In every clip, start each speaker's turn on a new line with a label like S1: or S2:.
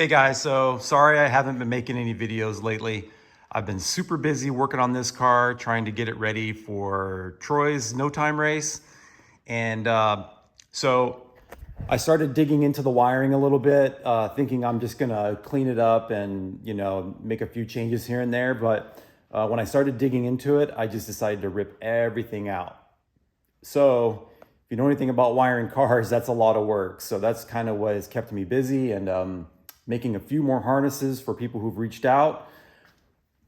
S1: Okay guys, so sorry I haven't been making any videos lately. I've been super busy working on this car, trying to get it ready for Troy's no time race. And so I started digging into the wiring a little bit, thinking I'm just gonna clean it up and, you know, make a few changes here and there. But when I started digging into it, I just decided to rip everything out. So if you know anything about wiring cars, that's a lot of work. So that's kind of what has kept me busy, and making a few more harnesses for people who've reached out.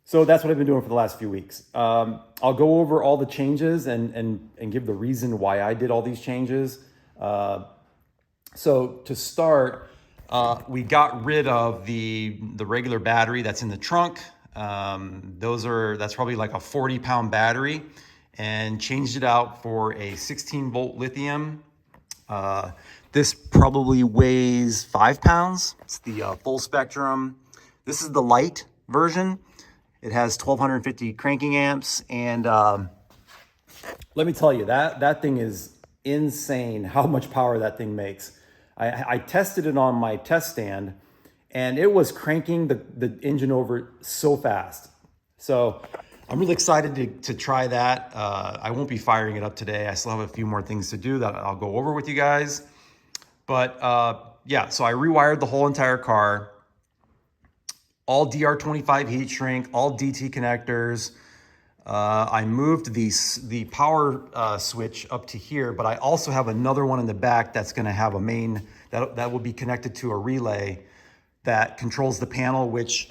S1: So that's what I've been doing for the last few weeks. I'll go over all the changes and give the reason why I did all these changes. So to start, we got rid of the regular battery that's in the trunk. That's probably like a 40-pound battery, and changed it out for a 16-volt lithium. This probably weighs 5 pounds. It's the full spectrum. This is the light version. It has 1250 cranking amps, and let me tell you, that thing is insane how much power that thing makes. I tested it on my test stand, and it was cranking the engine over so fast. So I'm really excited to try that. I won't be firing it up today. I still have a few more things to do that I'll go over with you guys. But yeah, so I rewired the whole entire car. All DR25 heat shrink, all DT connectors. I moved the power switch up to here, but I also have another one in the back that's gonna have a main, that will be connected to a relay that controls the panel, which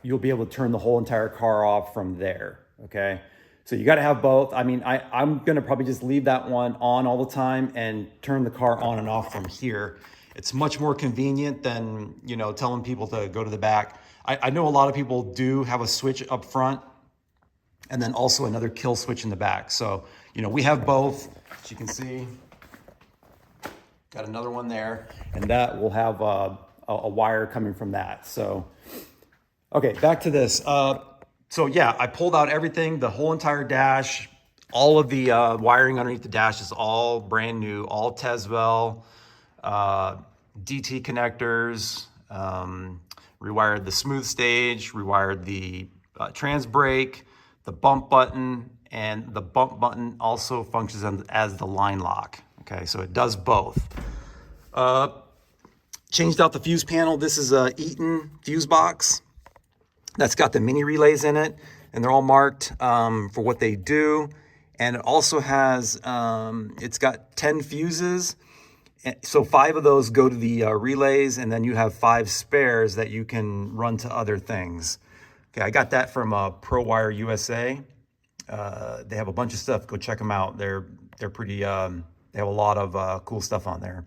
S1: you'll be able to turn the whole entire car off from there, okay? So you gotta have both. I mean, I'm gonna probably just leave that one on all the time and turn the car on and off from here. It's much more convenient than, you know, telling people to go to the back. I know a lot of people do have a switch up front and then also another kill switch in the back. So, you know, we have both, as you can see. Got another one there, and that will have a wire coming from that. So, okay, back to this. So yeah, I pulled out everything, the whole entire dash, all of the wiring underneath the dash is all brand new, all Tefzel, DT connectors, rewired the smooth stage, rewired the trans brake, the bump button, and the bump button also functions as the line lock. Okay, so it does both. Changed out the fuse panel. This is a Eaton fuse box that's got the mini relays in it, and they're all marked for what they do. And it also has, it's got 10 fuses. So 5 of those go to the relays, and then you have 5 spares that you can run to other things. Okay, I got that from ProWire USA. They have a bunch of stuff. Go check them out. They're pretty, they have a lot of cool stuff on there.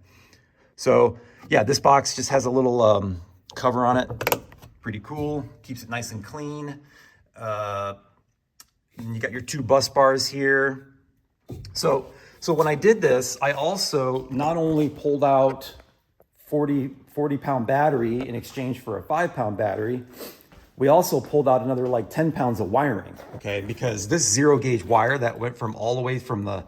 S1: So yeah, this box just has a little cover on it. Pretty cool. Keeps it nice and clean. And you got your 2 bus bars here. So when I did this, I also not only pulled out 40-pound battery in exchange for a 5-pound battery, we also pulled out another like 10 pounds of wiring, okay? Because this 0-gauge wire that went from all the way from the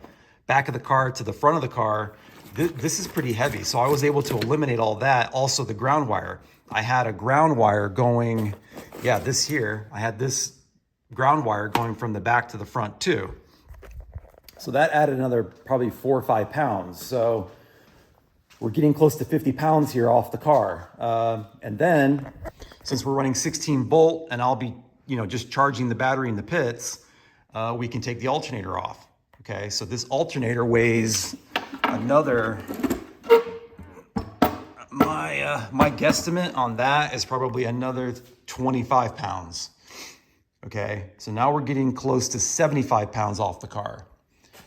S1: back of the car to the front of the car, this is pretty heavy. So I was able to eliminate all that. Also the ground wire. I had a ground wire going, yeah, this here. I had this ground wire going from the back to the front too. So that added another probably 4 or 5 pounds. So we're getting close to 50 pounds here off the car. And then since we're running 16 volt and I'll be, you know, just charging the battery in the pits, we can take the alternator off. Okay, so this alternator weighs another, my guesstimate on that is probably another 25 pounds. Okay, so now we're getting close to 75 pounds off the car.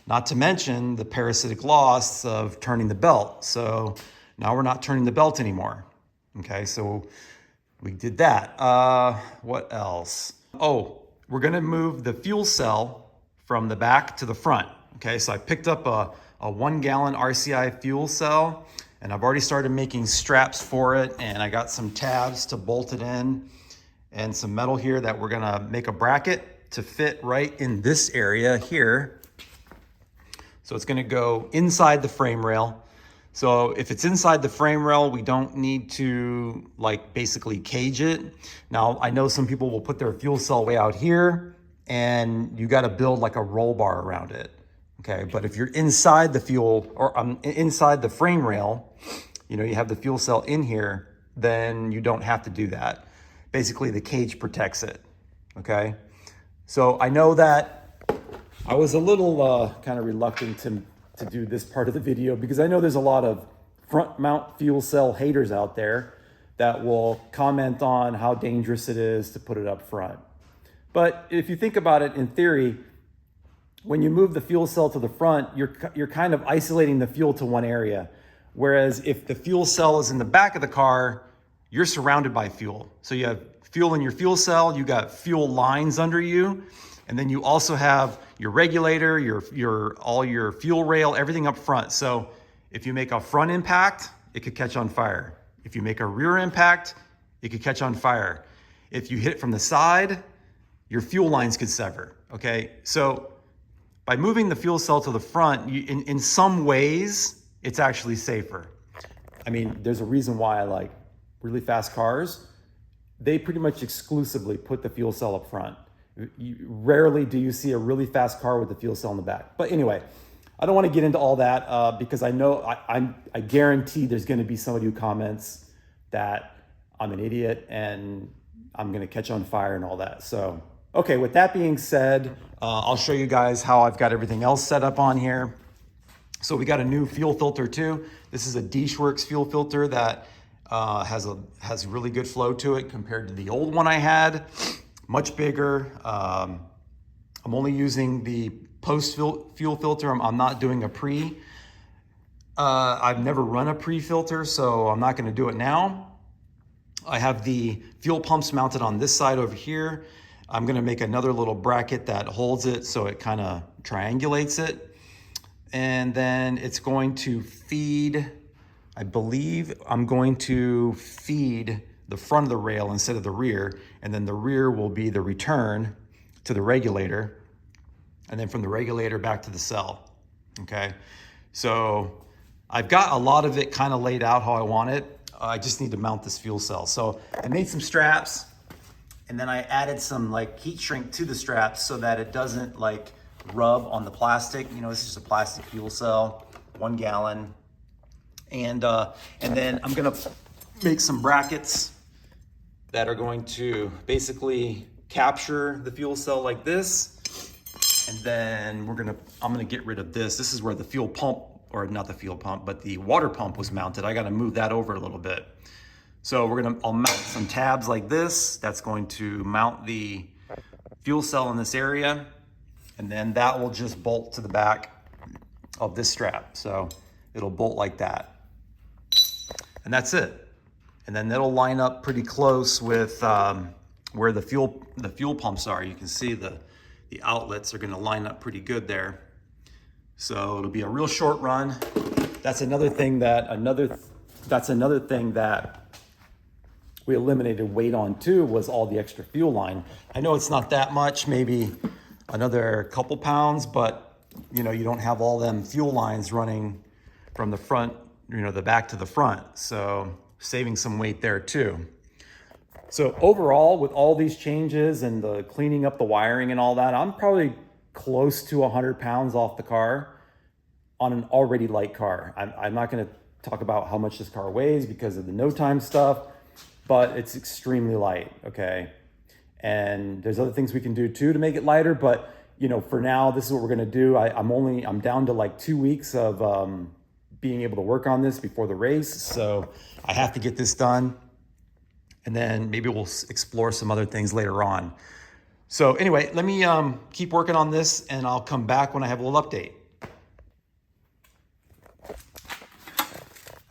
S1: Not to mention the parasitic loss of turning the belt. So now we're not turning the belt anymore. Okay, so we did that. What else? Oh, we're gonna move the fuel cell from the back to the front. Okay, so I picked up a 1-gallon RCI fuel cell, and I've already started making straps for it, and I got some tabs to bolt it in and some metal here that we're gonna make a bracket to fit right in this area here. So it's gonna go inside the frame rail. So if it's inside the frame rail, we don't need to like basically cage it. Now, I know some people will put their fuel cell way out here and you got to build like a roll bar around it. Okay, but if you're inside the fuel or inside the frame rail, you know, you have the fuel cell in here, then you don't have to do that. Basically, the cage protects it. Okay, so I know that I was a little kind of reluctant to do this part of the video because I know there's a lot of front mount fuel cell haters out there that will comment on how dangerous it is to put it up front. But if you think about it in theory, when you move the fuel cell to the front, you're kind of isolating the fuel to one area. Whereas if the fuel cell is in the back of the car, you're surrounded by fuel. So you have fuel in your fuel cell, you got fuel lines under you, and then you also have your regulator, all your fuel rail, everything up front. So if you make a front impact, it could catch on fire. If you make a rear impact, it could catch on fire. If you hit it from the side, your fuel lines could sever, okay? So by moving the fuel cell to the front, in some ways, it's actually safer. I mean, there's a reason why I like really fast cars. They pretty much exclusively put the fuel cell up front. Rarely do you see a really fast car with the fuel cell in the back. But anyway, I don't want to get into all that because I know I guarantee there's going to be somebody who comments that I'm an idiot and I'm going to catch on fire and all that. So, okay, with that being said, I'll show you guys how I've got everything else set up on here. So we got a new fuel filter too. This is a Dishworks fuel filter that has really good flow to it compared to the old one I had. Much bigger. I'm only using the post fuel filter. I'm not doing a pre. I've never run a pre-filter, so I'm not going to do it now. I have the fuel pumps mounted on this side over here. I'm going to make another little bracket that holds it so it kind of triangulates it. And then it's going to feed, I believe I'm going to feed the front of the rail instead of the rear, and then the rear will be the return to the regulator, and then from the regulator back to the cell. Okay, so I've got a lot of it kind of laid out how I want it. I just need to mount this fuel cell. So I made some straps, and then I added some like heat shrink to the straps so that it doesn't like rub on the plastic. You know, this is just a plastic fuel cell, 1 gallon. And then I'm gonna make some brackets that are going to basically capture the fuel cell like this. And then I'm gonna get rid of this. This is where the fuel pump, or not the fuel pump, but the water pump was mounted. I gotta move that over a little bit. So I'll mount some tabs like this. That's going to mount the fuel cell in this area. And then that will just bolt to the back of this strap. So it'll bolt like that. And that's it. And then that'll line up pretty close with where the fuel pumps are. You can see the outlets are gonna line up pretty good there. So it'll be a real short run. That's another thing that we eliminated weight on too, was all the extra fuel line. I know it's not that much, maybe another couple pounds, but you know, you don't have all them fuel lines running from the front, you know, the back to the front. So saving some weight there too. So overall, with all these changes and the cleaning up the wiring and all that, I'm probably close to 100 pounds off the car on an already light car. I'm not going to talk about how much this car weighs because of the no time stuff, but it's extremely light. Okay. And there's other things we can do too to make it lighter, but you know, for now, this is what we're going to do. I'm down to like 2 weeks of being able to work on this before the race. So I have to get this done, and then maybe we'll explore some other things later on. So anyway, let me keep working on this, and I'll come back when I have a little update.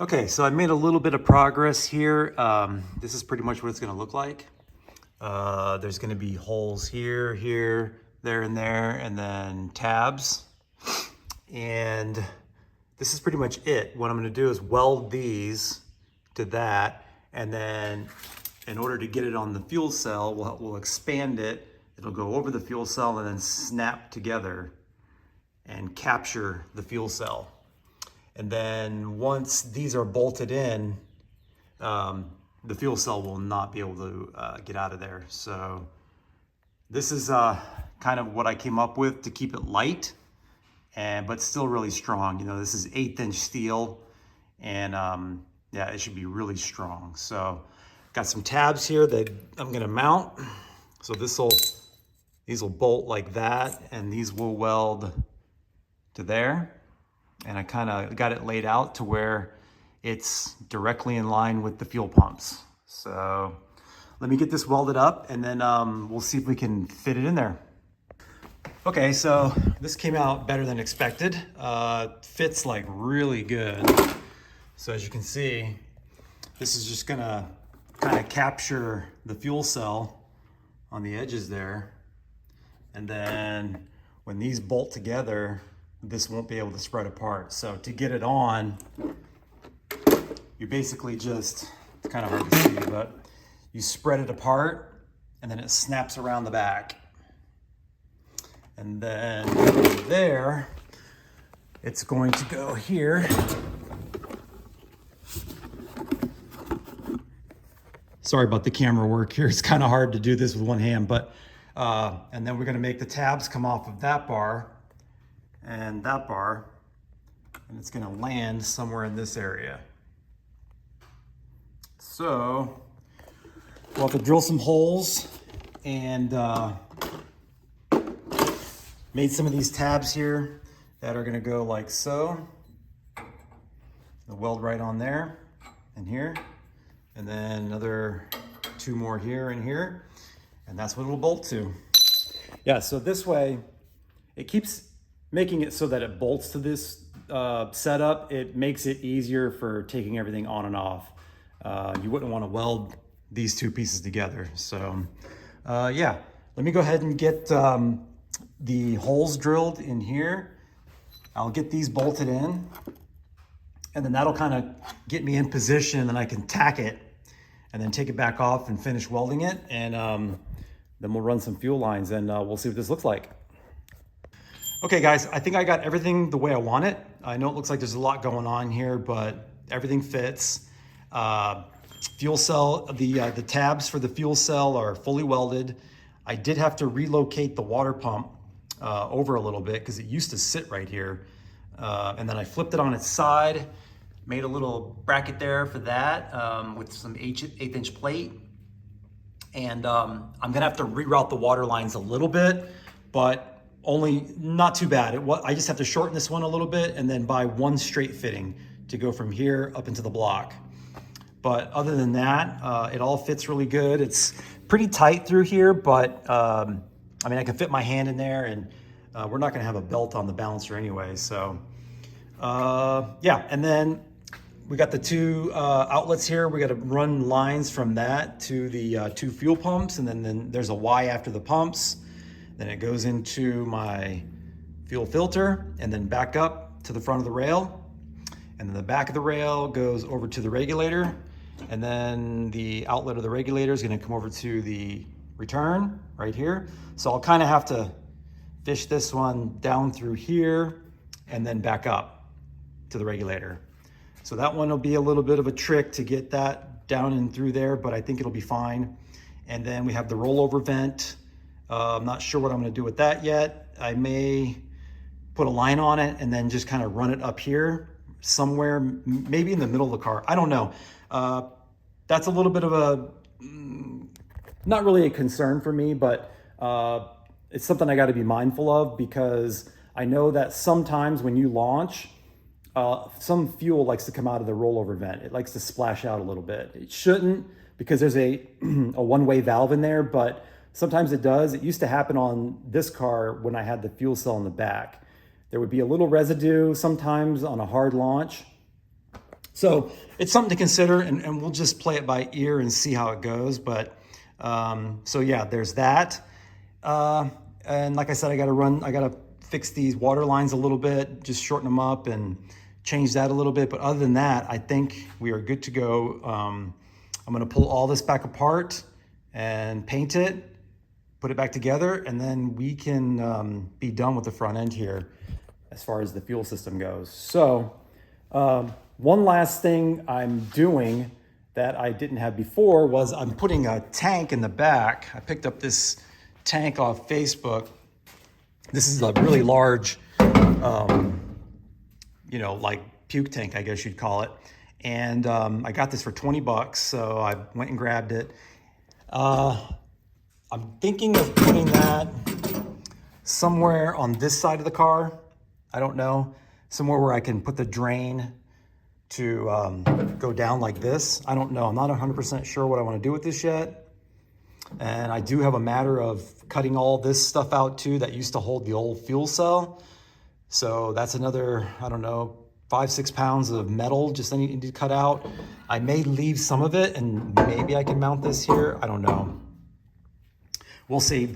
S1: Okay, so I made a little bit of progress here. This is pretty much what it's gonna look like. There's gonna be holes here, here, there, and then tabs. And this is pretty much it. What I'm gonna do is weld these to that, and then in order to get it on the fuel cell, we'll expand it. It'll go over the fuel cell and then snap together and capture the fuel cell. And then once these are bolted in, the fuel cell will not be able to get out of there. So this is kind of what I came up with to keep it light, but still really strong. You know, this is 1/8 inch steel, and yeah, it should be really strong. So got some tabs here that I'm gonna mount. So these will bolt like that, and these will weld to there. And I kind of got it laid out to where it's directly in line with the fuel pumps. So let me get this welded up, and then we'll see if we can fit it in there. Okay, so this came out better than expected. Fits like really good. So as you can see, this is just gonna kind of capture the fuel cell on the edges there. And then when these bolt together, this won't be able to spread apart. So to get it on, you basically just, it's kind of hard to see, but you spread it apart and then it snaps around the back. And then from there, it's going to go here. Sorry about the camera work here. It's kind of hard to do this with one hand, but, and then we're gonna make the tabs come off of that bar and that bar, and it's gonna land somewhere in this area. So we'll have to drill some holes, and made some of these tabs here that are gonna go like so. The weld right on there and here, and then another 2 more here and here, and that's what it'll bolt to. Yeah, so this way, it keeps making it so that it bolts to this setup. It makes it easier for taking everything on and off. You wouldn't want to weld these 2 pieces together. So yeah, let me go ahead and get the holes drilled in here. I'll get these bolted in, and then that'll kind of get me in position, and then I can tack it and then take it back off and finish welding it. And then we'll run some fuel lines, and we'll see what this looks like. Okay guys, I think I got everything the way I want it. I know it looks like there's a lot going on here, but everything fits. Fuel cell, the tabs for the fuel cell are fully welded. I did have to relocate the water pump over a little bit because it used to sit right here. And then I flipped it on its side, made a little bracket there for that with some 1/8 inch plate. And I'm gonna have to reroute the water lines a little bit, but only not too bad. I just have to shorten this one a little bit and then buy 1 straight fitting to go from here up into the block. But other than that, it all fits really good. It's pretty tight through here, but I mean, I can fit my hand in there, and we're not gonna have a belt on the balancer anyway. So yeah, and then we got the 2 outlets here. We got to run lines from that to the 2 fuel pumps, and then there's a Y after the pumps. Then it goes into my fuel filter, and then back up to the front of the rail. And then the back of the rail goes over to the regulator, and then the outlet of the regulator is going to come over to the return right here. So I'll kind of have to fish this one down through here and then back up to the regulator. So that one will be a little bit of a trick to get that down and through there, but I think it'll be fine. And then we have the rollover vent. I'm not sure what I'm going to do with that yet. I may put a line on it and then just kind of run it up here somewhere, maybe in the middle of the car. I don't know. That's a little bit of a, not really a concern for me, but it's something I got to be mindful of, because I know that sometimes when you launch, some fuel likes to come out of the rollover vent. It likes to splash out a little bit. It shouldn't, because there's a one-way valve in there, but sometimes it does. It used to happen on this car when I had the fuel cell in the back. There would be a little residue sometimes on a hard launch. So it's something to consider, and we'll just play it by ear and see how it goes. But so yeah, there's that. And like I said, I gotta fix these water lines a little bit, just shorten them up and change that a little bit. But other than that, I think we are good to go. I'm gonna pull all this back apart and paint it, put it back together, and then we can be done with the front end here as far as the fuel system goes. So One last thing I'm doing that I didn't have before was I'm putting a tank in the back. I picked up this tank off Facebook. This is a really large, you know, like puke tank, I guess you'd call it. And I got this for 20 bucks, so I went and grabbed it. I'm thinking of putting that somewhere on this side of the car. I don't know, somewhere where I can put the drain to go down like this. I don't know, I'm not 100% sure what I want to do with this yet. And I do have a matter of cutting all this stuff out too that used to hold the old fuel cell. So that's another, I don't know, 5-6 pounds of metal just I need to cut out. I may leave some of it and maybe I can mount this here. I don't know. We'll see.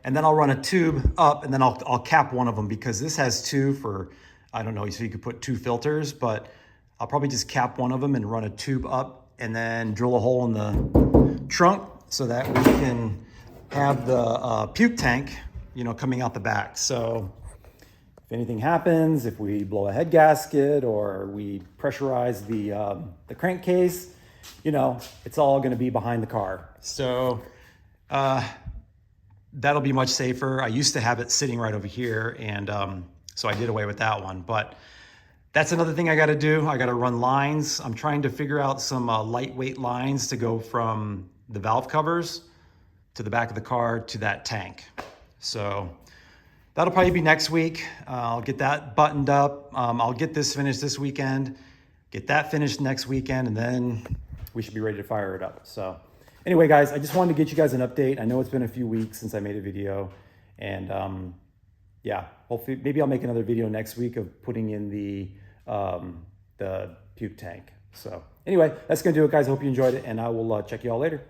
S1: And then I'll run a tube up and then I'll cap one of them because this has two for, I don't know, so you could put 2 filters, but I'll probably just cap one of them and run a tube up and then drill a hole in the trunk so that we can have the puke tank, you know, coming out the back. So if anything happens, if we blow a head gasket or we pressurize the crankcase, you know, it's all going to be behind the car. So that'll be much safer. I used to have it sitting right over here, and so I did away with that one. But that's another thing I got to do. I got to run lines. I'm trying to figure out some lightweight lines to go from the valve covers to the back of the car to that tank. So that'll probably be next week. I'll get that buttoned up. I'll get this finished this weekend, get that finished next weekend, and then we should be ready to fire it up. So anyway, guys, I just wanted to get you guys an update. I know it's been a few weeks since I made a video, and yeah, hopefully maybe I'll make another video next week of putting in the puke tank. So anyway, that's gonna do it, guys. I hope you enjoyed it, and I will check you all later.